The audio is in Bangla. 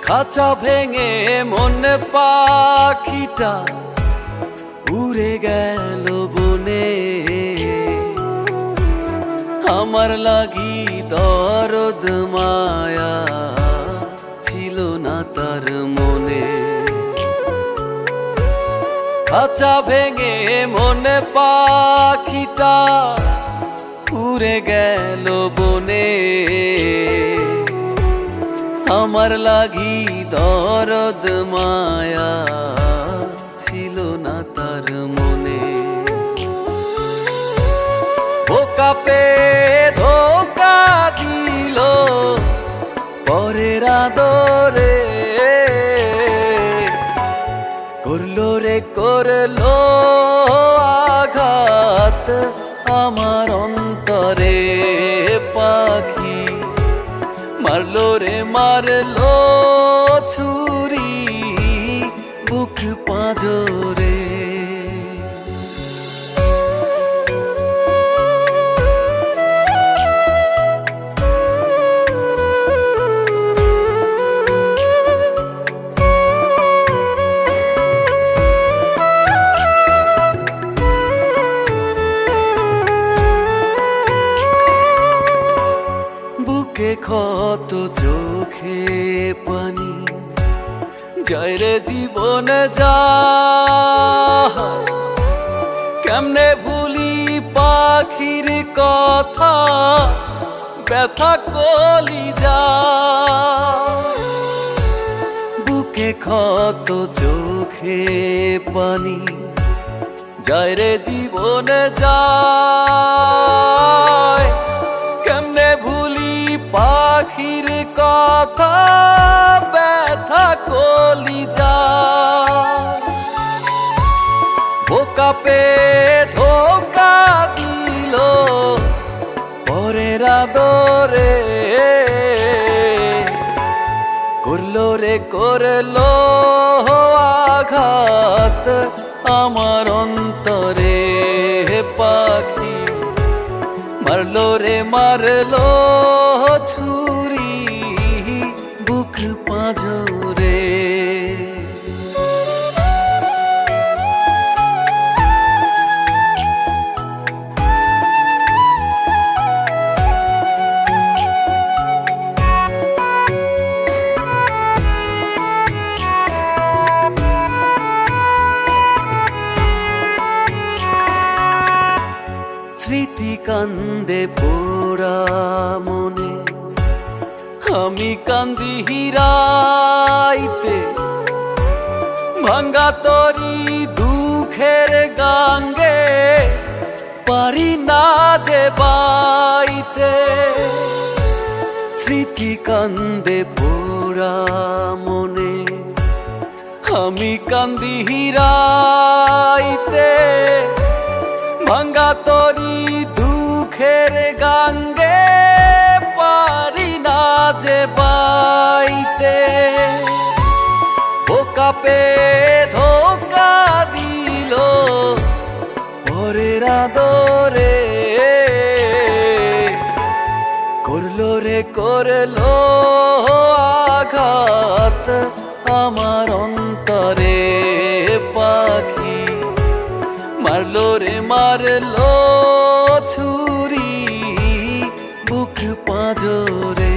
খাঁচা ভেঙে মন পাখিটা উড়ে গেল বনে। আমার লাগি দরদ মায়া ছিল না তার মনে। খাঁচা ভেঙে মন পাখিটা উড়ে গেল বনে। আমার লাগি দরদ মায়া ছিল না তার মনে। বোকা পেয়ে ধোকা দিল পরের আদরে। করলো রে করলো আঘাত আমার অন্তরে। পাখি মারলো রে মারলো ছুরি বুক পাঁজরে। বুকে ক্ষত চোখে পানি যায় রে জীবন যায়। কেমনে ভুলি পাখির কথা ব্যথা কলিজা। বুকে ক্ষত চোখে পানি যায় রে জীবন যায়। কেমনে ভুলি পাখির কথা ব্যথা কলিজা। বোকা পেয়ে ধোকা দিল পরের আদরে। করলো রে করলো আঘাত আমার অন্তরে। পাখি মারলো রে মারলো ছুরি বুক পাঁজরে। স্মৃতি কান্দে পোড়া মনে আমি কান্দি হিরাইতে। ভাঙ্গা তরি দুঃখের গাঙ্গে পারি না যে বাইতে। স্মৃতি কান্দে পোড়া মনে আমি কান্দি হিরাইতে। ভাঙ্গা তরি দুঃখের গাঙ্গে পারি না যে বাইতে। বোকা পেয়ে ধোকা দিল পরের আদরে। করলো রে করলো আঘাত আমার অন্তরে। পাখি মারলো রে মারলো ছুরি বুক পাঁজরে।